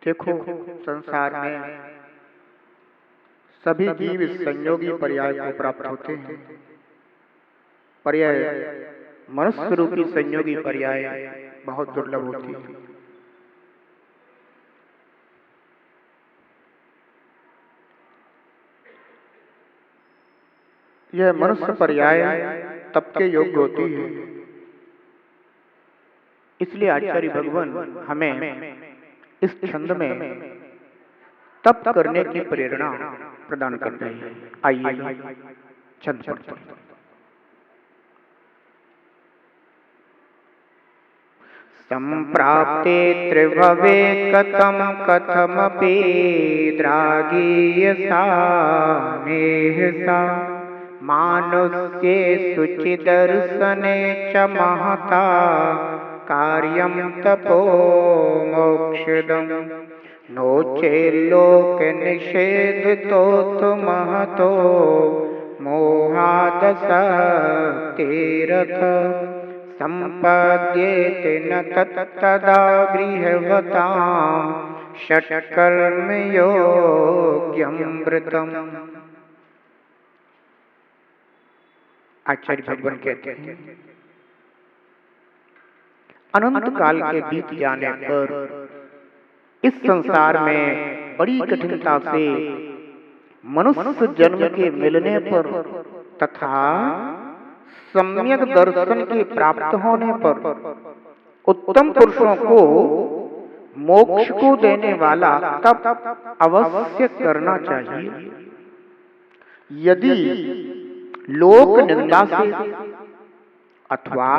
देखो, संसार में सभी जीव इस संयोगी पर्याय को प्राप्त होते हैं। पर्याय मनुष्य रूपी संयोगी पर्याय बहुत दुर्लभ होती है। यह मनुष्य पर्याय तप के योग्य होती है। इसलिए आचार्य भगवान हमें इस छंद में तप करने की प्रेरणा प्रदान करते हैं। आइए छंद पढ़ते हैं। संप्राप्ते त्रिभवे कथम कथमपि द्रागीयसा नेहसा मानुष्ये शुचिदर्शने च महता कार्यं तपो मोक्षदम् नो चेल्लोक निषेधतोऽथ महतो मोहादसक्तिरथ संपद्येते न तत्तदा गृहवतां षट्कर्मयोग्यमृतम्। आचार्य भगवान कहते हैं, अनंत काल के बीत जाने पर इस संसार में बड़ी कठिनता से मनुष्य जन्म के मिलने पर तथा सम्यक दर्शन के प्राप्त होने पर उत्तम पुरुषों को मोक्ष को देने वाला तप अवश्य करना चाहिए। यदि लोक निंदा से अथवा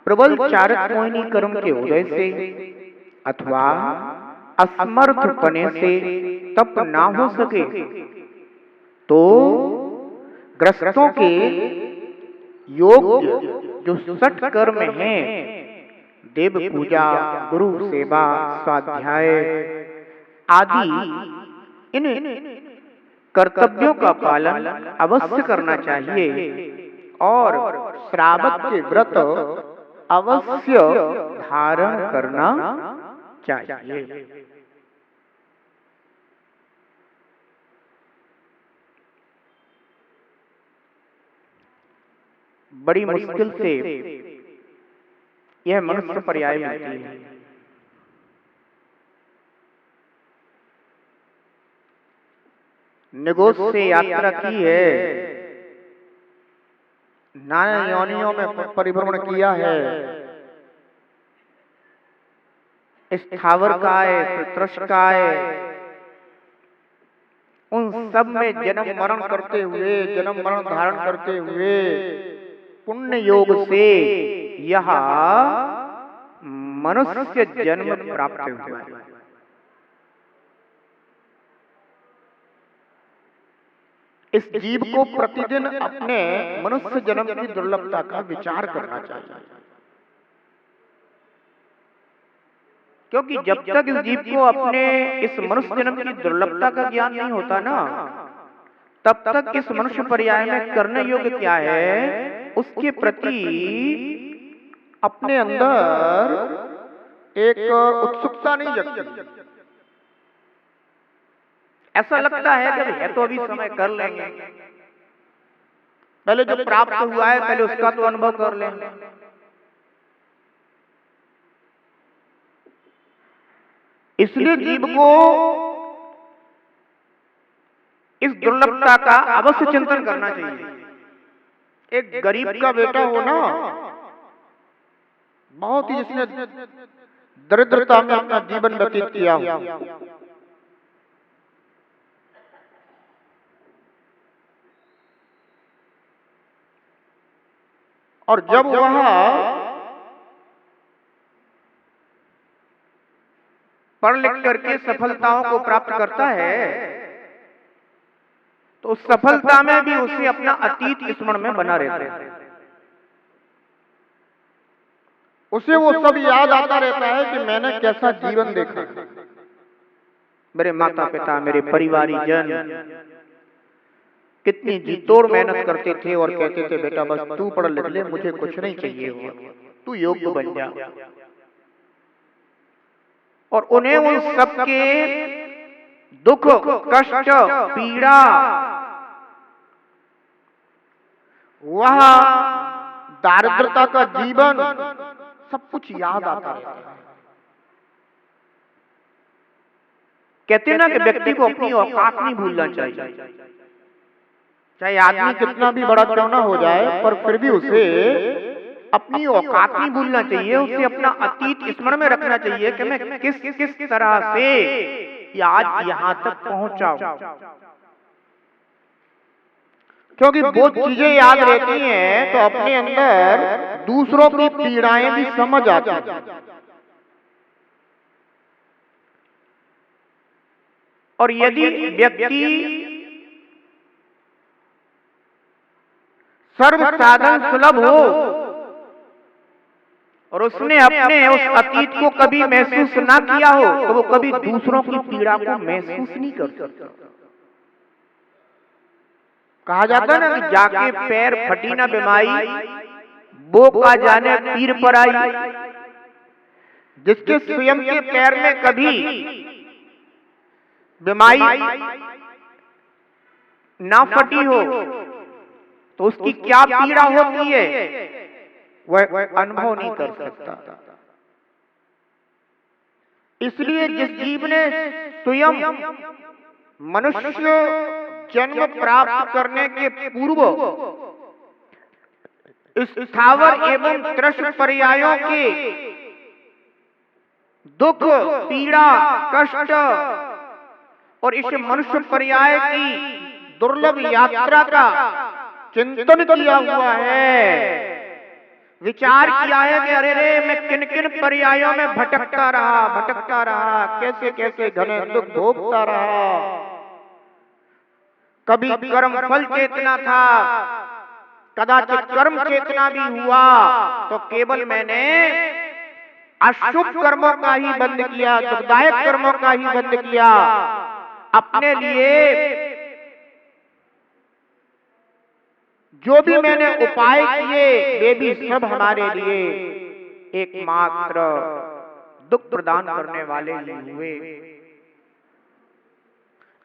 प्रबल चारक मोहिनी कर्म के उदय से अथवा असमर्थ पने से तप ना हो सके तो ग्रस्तों के योग्य जो षट कर्म हैं, देव पूजा, गुरु सेवा, स्वाध्याय आदि इन कर्तव्यों का पालन अवश्य करना चाहिए और श्रावक के व्रत अवश्य धारण करना चाहिए। बड़ी मुश्किल से यह मनुष्य पर्याय मिलती है। निगोष से यात्रा की है, नाना योनियों में परिभ्रमण किया है, स्थावर काय, त्रस्त काय, उन सब में जन्म मरण करते हुए, जन्म मरण धारण करते हुए पुण्य योग से यह मनुष्य जन्म प्राप्त हुआ है। इस जीव को प्रतिदिन अपने मनुष्य जन्म की दुर्लभता का विचार करना चाहिए, क्योंकि जब तक इस जीव को अपने इस मनुष्य जन्म की दुर्लभता का ज्ञान नहीं होता ना, तब तक इस मनुष्य पर्याय में करने योग्य क्या है उसके प्रति अपने अंदर एक उत्सुकता नहीं जगती। ऐसा लगता है कि है तो अभी समय कर लेंगे, पहले जो प्राप्त हुआ है पहले उसका तो अनुभव कर लेंगे। इसलिए जीव को इस दुर्लभता का अवश्य चिंतन करना चाहिए। एक गरीब का बेटा हो ना, बहुत ही जिसने दरिद्रता में अपना जीवन व्यतीत किया हो, और जब वह पढ़ लिख करके सफलताओं को प्राप्त करता है तो उस सफलता में भी उसे अपना अतीत स्मरण में बना रहता है। उसे वो सब याद आता रहता है कि मैंने कैसा जीवन देखा, मेरे माता पिता, मेरे परिवारी जन कितनी जी तोड़ मेहनत करते थे और कहते थे बेटा बस तू पढ़ लिख ले, मुझे कुछ नहीं चाहिए, हो तू योग्य बन जा। और उन्हें उन सबके दुख, कष्ट, पीड़ा, वह दारिद्रता का जीवन, सब कुछ याद आता रहता है। कहते हैं ना कि व्यक्ति को अपनी औकात नहीं भूलना चाहिए। चाहे आदमी कितना भी बड़ा क्यों ना हो जाए, पर फिर भी उसे अपनी औकात नहीं भूलना चाहिए। उसे अपना अतीत स्मरण में रखना चाहिए कि मैं किस किस तरह से आज यहां तक पहुंचा हूं। क्योंकि वो चीजें याद रहती हैं तो अपने अंदर दूसरों की पीड़ाएं भी समझ आती हैं। और यदि व्यक्ति सर्व साधन सुलभ हो और उसने अपने उस अतीत को कभी महसूस ना किया हो, तो वो कभी दूसरों की पीड़ा को महसूस नहीं कर सकता। कहा जाता है ना कि जाके पैर फटी ना बीमाई, वो का जाने पीर पर आई। जिसके स्वयं के पैर में कभी बीमाई ना फटी हो तो उसकी क्या पीड़ा होती है वह अनुभव नहीं कर सकता। इसलिए जिस जीव ने स्वयं मनुष्य जन्म प्राप्त करने के पूर्व स्थावर एवं त्रस्त पर्यायों के दुख, पीड़ा, कष्ट और इस मनुष्य पर्याय की दुर्लभ यात्रा का चिंतन किया हुआ है, विचार किया है कि अरे रे मैं किन किन पर्यायों में भटकता रहा, कैसे कैसे घने दुख भोगता रहा। कभी कर्म फल चेतना था, कदाचित कर्म चेतना भी हुआ, तो केवल मैंने अशुभ कर्मों का ही बंद किया, दुखदायक कर्मों का ही बंद किया। अपने लिए जो भी मैंने उपाय किए वे भी सब हमारे लिए एकमात्र दुख प्रदान करने वाले ही हुए।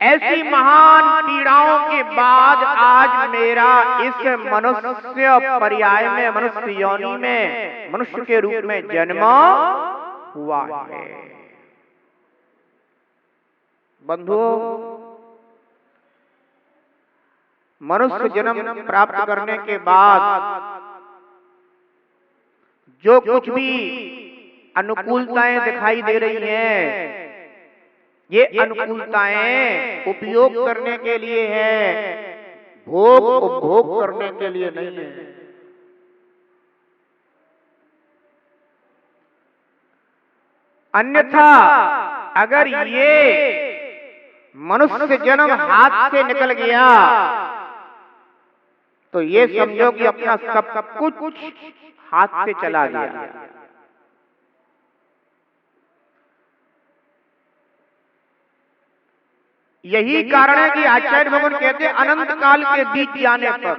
ऐसी महान पीड़ाओं के बाद आज मेरा इस मनुष्य पर्याय में, मनुष्य योनि में, मनुष्य के रूप में जन्म हुआ है। बंधुओं, मनुष्य जन्म प्राप्त करने के बाद जो कुछ भी अनुकूलताएं दिखाई दे रही हैं, ये अनुकूलताएं उपयोग करने के लिए है, भोग उपभोग करने के लिए नहीं है। अन्यथा अगर ये मनुष्य जन्म हाथ से निकल गया तो ये समझो कि अपना सब कुछ हाथ से चला गया। यही कारण है कि आचार्य भगवान कहते हैं अनंत काल के बीत जाने पर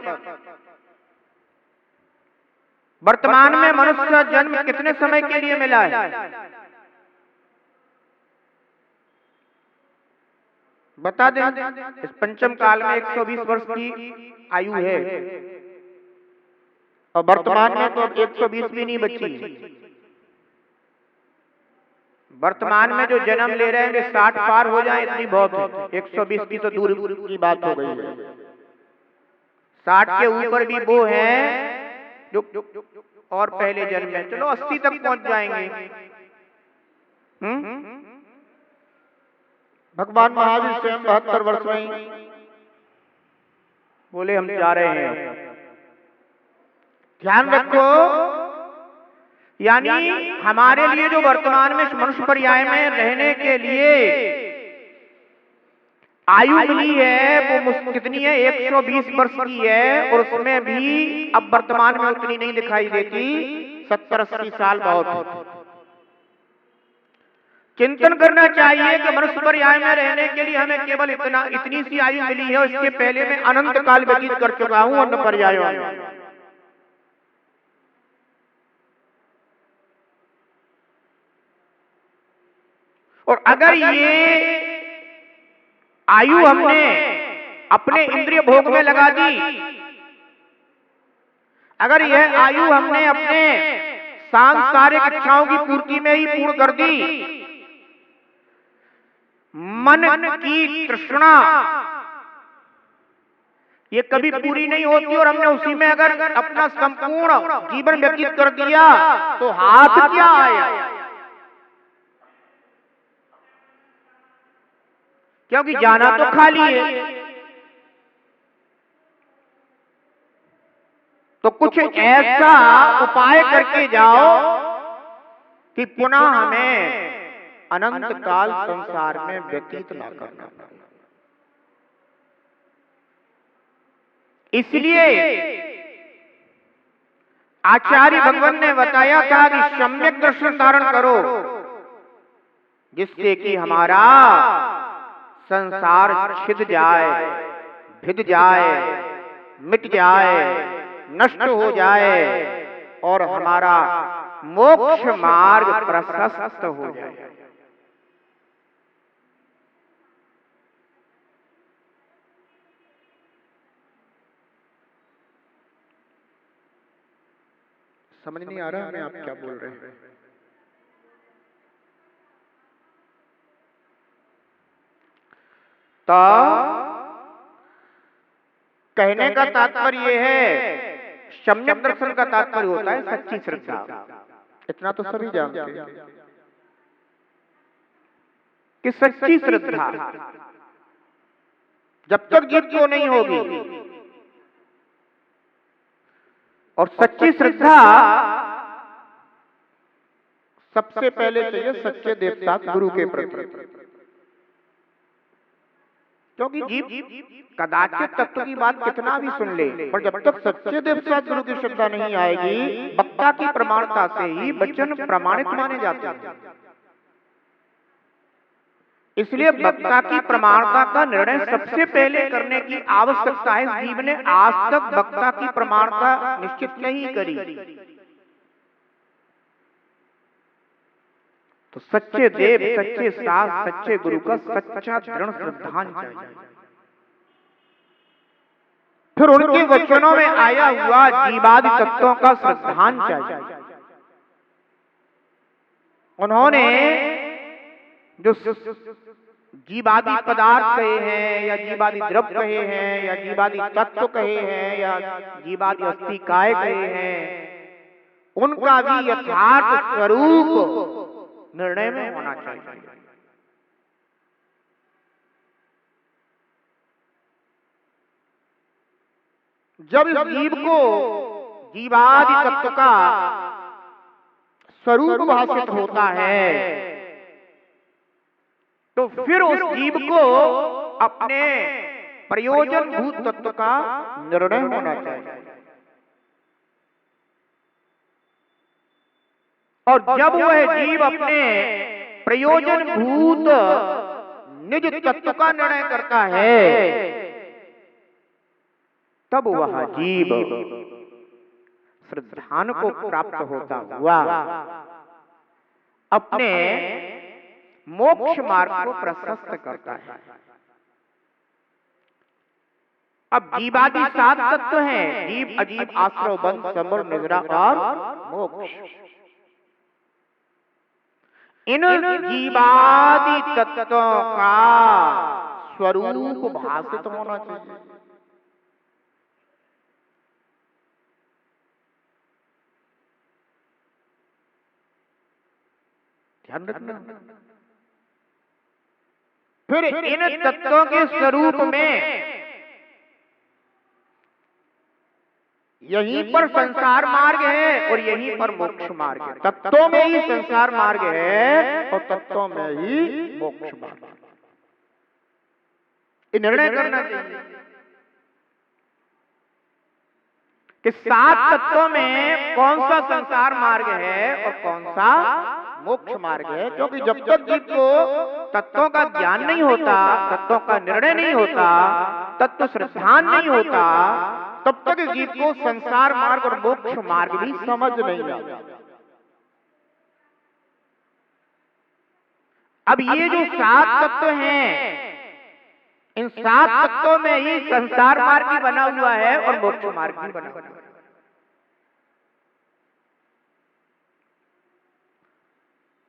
वर्तमान में मनुष्य जन्म कितने समय के लिए मिला है बता दें। इस पंचम काल में 120 वर्ष की आयु है और वर्तमान में तो अब 120 भी नहीं बची। वर्तमान में जो जन्म ले रहे हैं वे 60 पार हो जाए इतनी बहुत है, 120 की तो दूर की बात हो गई है। 60 के ऊपर भी वो हैं जो और पहले जन्म में, चलो 80 तक पहुंच जाएंगे। भगवान महावीर स्वयं 72 वर्ष में बोले हम जा रहे हैं। ध्यान रखो, यानी हमारे लिए जो वर्तमान में मनुष्य पर्याय में रहने के लिए आयु मिली है वो कितनी है, 120 वर्ष की है, और उसमें भी अब वर्तमान में उतनी नहीं दिखाई देती, 70-80 साल बहुत है। चिंतन करना चाहिए कि मनुष्य पर्याय में रहने के लिए हमें केवल इतनी सी आयु मिली है, उसके पहले मैं अनंत काल व्यतीत कर चुका हूं अन्य पर्यायों में। अगर ये आयु हमने अपने इंद्रिय भोग में लगा दी, अगर यह आयु हमने अपने सांसारिक इच्छाओं की पूर्ति में ही पूर्ण कर दी, मन की तृष्णा ये कभी पूरी नहीं होती और हमने उसी में अगर अपना संपूर्ण जीवन व्यतीत कर दिया तो हाथ क्या आया? क्योंकि जाना तो खाली है। तो कुछ ऐसा उपाय करके जाओ कि पुनः हमें अनंत काल संसार में व्यतीत ना करना पड़े। इसलिए आचार्य भगवान ने बताया था कि सम्यक दर्शन धारण करो, जिससे कि हमारा संसार छिद जाए, भिद जाए, मिट जाए, नष्ट हो जाए और हमारा मोक्ष मार्ग प्रशस्त हो जाए। समझ नहीं आ रहा हमें आप क्या बोल रहे हैं? तो कहने का तात्पर्य है, सम्यक दर्शन का तात्पर्य होता है सच्ची श्रद्धा। इतना तो सभी जानते हैं कि सच्ची श्रद्धा जब तक जीव को नहीं होगी, और सच्ची श्रद्धा सबसे पहले चाहिए सच्चे देवता गुरु के प्रति, क्योंकि जीव कदाचित तत्व की बात कितना भी सुन ले, पर जब तक सच्चे देवता गुरु की श्रद्धा नहीं आएगी, वक्ता की प्रमाणता से ही वचन प्रमाणित माने जाते हैं। इसलिए वक्ता की प्रमाणता का निर्णय सबसे पहले करने की आवश्यकता है। जीव ने आज तक वक्ता की प्रमाणता निश्चित नहीं करी, तो सच्चे देव, सच्चे शास्त्र, सच्चे गुरु का सच्चा दृढ़ श्रद्धांजलि चाहिए। फिर उनके वचनों में आया हुआ जीवादि तत्वों का श्रद्धांजलि चाहिए। उन्होंने जो जीवादि पदार्थ कहे हैं, या जीवादि द्रव्य कहे हैं, या जीवादि तत्व कहे हैं, या जीवादि अस्थिकाय कहे हैं, उनका भी यथार्थ स्वरूप निर्णय में होना चाहिए। जब इस जीव को जीवादि तत्व का स्वरूप भाषित होता है, तो फिर उस जीव को अपने प्रयोजन भूत तत्व का निर्णय होना चाहिए। और जब वह जीव अपने प्रयोजन भूत निज तत्व का निर्णय करता है, तब वह जीव श्रद्धान को प्राप्त होता हुआ अपने मोक्ष मार्ग को प्रशस्त करता है। अब जीवादि 7 तत्व हैं, जीव, अजीव, आश्रव, बंध, समर, निद्रा और मोक्ष। इन जीवादि तत्वों का स्वरूप भाषित होना चाहिए। ध्यान रखना। फिर इन तत्वों के स्वरूप में यहीं पर संसार मार्ग है और यहीं पर मोक्ष मार्ग है। तत्वों में ही संसार मार्ग है और तत्वों में ही मोक्ष मार्ग है। ये निर्णय करना चाहिए कि 7 तत्वों में कौन सा संसार मार्ग है और कौन सा मोक्ष मार्ग है। क्योंकि जब तक जीव को तत्वों का ज्ञान नहीं होता, तत्वों का निर्णय नहीं होता, तत्व श्रद्धान नहीं होता, तब तक जीव को संसार मार्ग और मोक्ष मार्ग भी समझ नहीं आता। अब ये जो 7 तत्व हैं, इन 7 तत्वों में ही संसार मार्ग भी बना हुआ है और मोक्ष मार्ग भी बना हुआ है।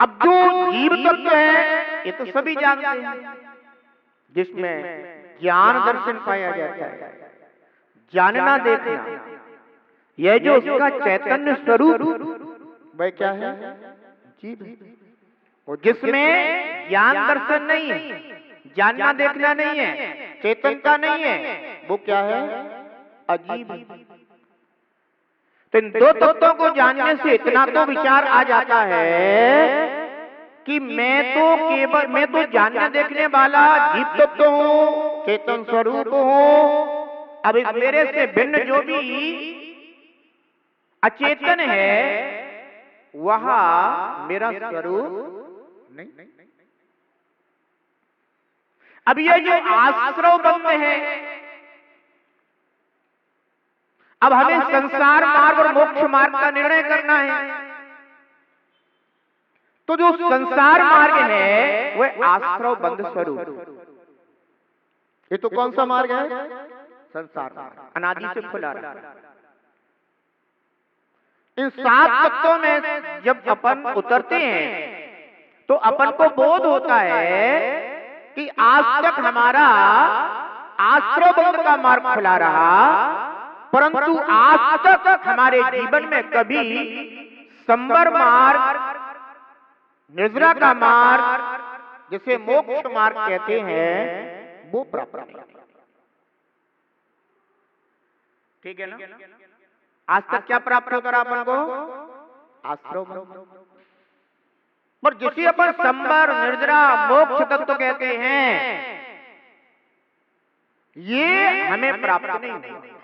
अब जो जीव तत्व है ये तो सभी जानते हैं, जिसमें ज्ञान दर्शन पाया जाता है, जानना देखना, यह जो उसका चैतन्य स्वरूप वह क्या है? जीव। और जिसमें ज्ञान दर्शन नहीं है, जानना देखना नहीं है, चेतनता नहीं है, वो क्या है? अजीब। तो इन दो तत्वों को जानने से इतना तो विचार आ जाता है कि मैं तो जानने देखने वाला जीव तत्व हूँ, चेतन स्वरूप हूँ। अब इस मेरे से भिन्न जो भी अचेतन है वह मेरा स्वरूप नहीं। अब ये जो आश्रव बंध है, अब हमें संसार मार्ग और मोक्ष मार्ग का निर्णय करना है। तो जो संसार मार्ग है वह आश्रव बंध स्वरूप। ये तो कौन सा मार्ग है? संसार मार्ग, अनादि से खुला रहा। इन 7 तत्वों में जब अपन उतरते हैं तो अपन को बोध होता है कि आज तक हमारा आश्रव बंध का मार्ग खुला रहा, परंतु आज तक हमारे जीवन में कभी संबर मार्ग, निर्जरा का मार्ग, जिसे मोक्ष मार्ग कहते हैं, वो प्राप्त नहीं। ठीक है ना? आज तक क्या प्राप्त होता रहा अपन को? आश्रव बंध। पर जिसे अपन संबर, निर्जरा, मोक्ष तत्व कहते हैं, ये हमें प्राप्त नहीं हुआ।